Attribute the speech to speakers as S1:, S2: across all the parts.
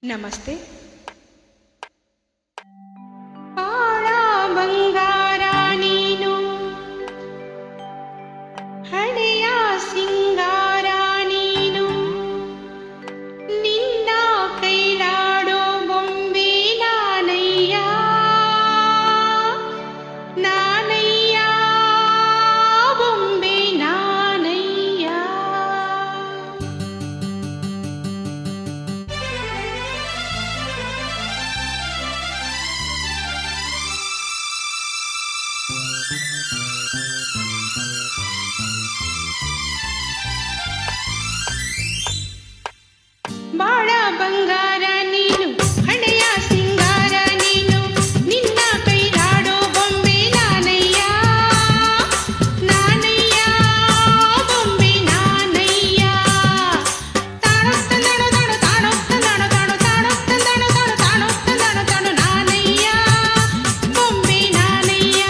S1: ನಮಸ್ತೆ. ಬಾಳ ಬಂಗಾರ ನೀನು, ಹಣೆಯ ಸಿಂಗಾರ ನೀನು, ನಿನ್ನ ಕೈಲಾಡೋ ಬೊಂಬೆ ನಾನಯ್ಯ, ನಾನಯ್ಯ ಬೊಂಬೆ ನಾನಯ್ಯ. ಬಾಳ ಬಂಗಾರ ನೀನು, ಹಣೆಯ ಸಿಂಗಾರ ನೀನು, ನಿನ್ನ ಕೈಲಾಡೋ ಬೊಂಬೆ ನಾನಯ್ಯ, ನಾನಯ್ಯ ಬೊಂಬೆ ನಾನಯ್ಯ. ತಾಣೊತ್ತಂದಣು ತಾಣು ತಾಣೊತ್ತಂದಣು ತಾಣು ತಾಣೊತ್ತಂದಣು ತಾಣು ತಾಣೊತ್ತಂದಣು ತಾಣು ನಾನಯ್ಯ ಬೊಂಬೆ ನಾನಯ್ಯ.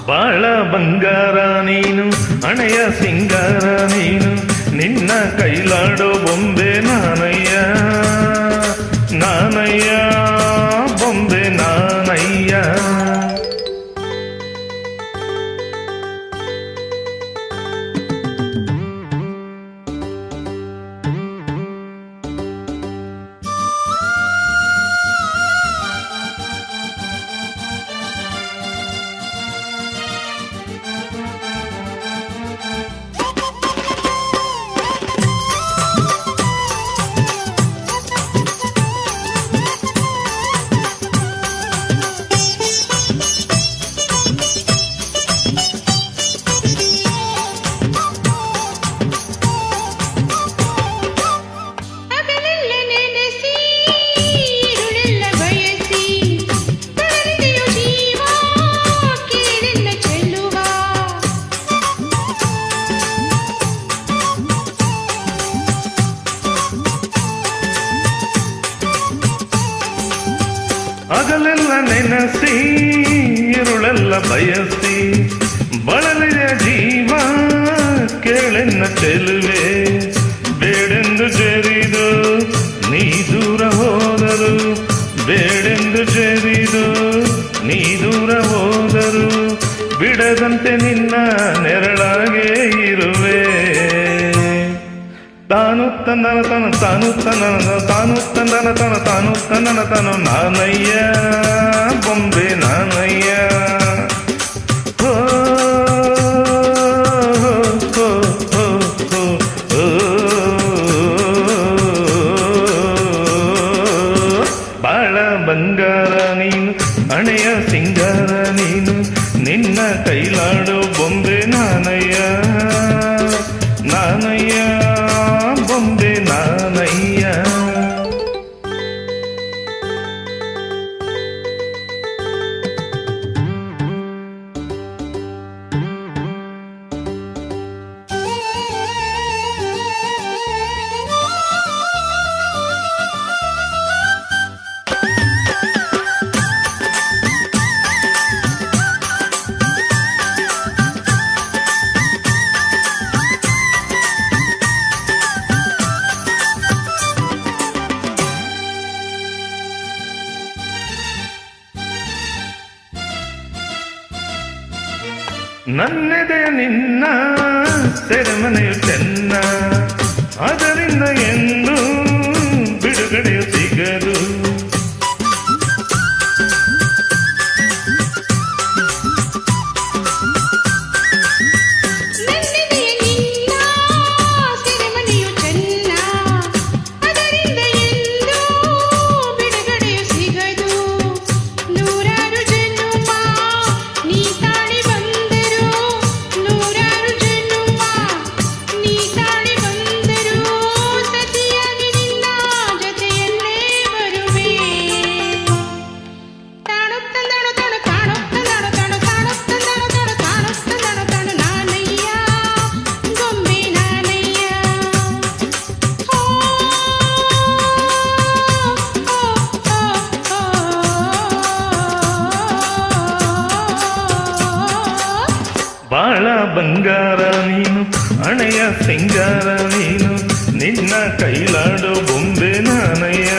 S2: ಬಾಳ ಬಂಗಾರ ನೀನು, ಹಣೆಯ ಸಿಂಗಾರ ನೀನು, ನಿನ್ನ ಕೈಲಾಡೋ ಬೊಂಬೆ ನಾನಯ್ಯ, ನಾನಯ್ಯ ಬೊಂಬೆ ನಾನಯ್ಯ. ಹಗಲೆಲ್ಲ ನೆನಸಿ ಇರುಳೆಲ್ಲ ಬಯಸಿ ಬಳಲಿಯ ಜೀವ ಕೇಳೆನ್ನ ಚೆಲುವೆ, ಬೇಡೆಂದು ಜರಿದು ನೀ ದೂರ ಹೋದರು, ಬೇಡೆಂದು ಜರಿದು ನೀ ದೂರ ಹೋದರು, ಬಿಡದಂತೆ ನಿನ್ನ ನೆರಳಾಗೆ ಇರುವೆ. ತಾನು ತಂದನ ತನು ತಾನು ತಂದನ ತಾನು ತಂದನ ತನು ತಾನು ತಂದನ ತನು ನಾನಯ್ಯ ಬೊಂಬೆ ನಾನಯ್ಯ. ಹೋ ಹೋ ಹೋ ಹೋ ಬಾಳ ಬಂಗಾರ ನೀನು, ಹಣೆಯ ಸಿಂಗಾರ ನೀನು, ನಿನ್ನ ಕೈಲಾಡೋ ಬೊಂಬೆ ನಾನಯ್ಯ, ನಾನಯ್ಯ ಬೊಂಬೆ ನಾನಯ್ಯ. ನನ್ನೆದೆ ನಿನ್ನ ಸೆರೆಮನೆಯು ಚೆನ್ನ, ಅದರಿಂದ ಎಂದು ಬಿಡುಗಡೆಯು ಸಿಗದು.
S1: ಸತಿಯ
S2: ಬಾಳ ಬಂಗಾರ ನೀನು ಹಣೆಯ ಸಿಂಗಾರ ನೀನು ನಿನ್ನ ಕೈಲಾಡೋ ಬೊಂಬೆ ನಾನಯ್ಯ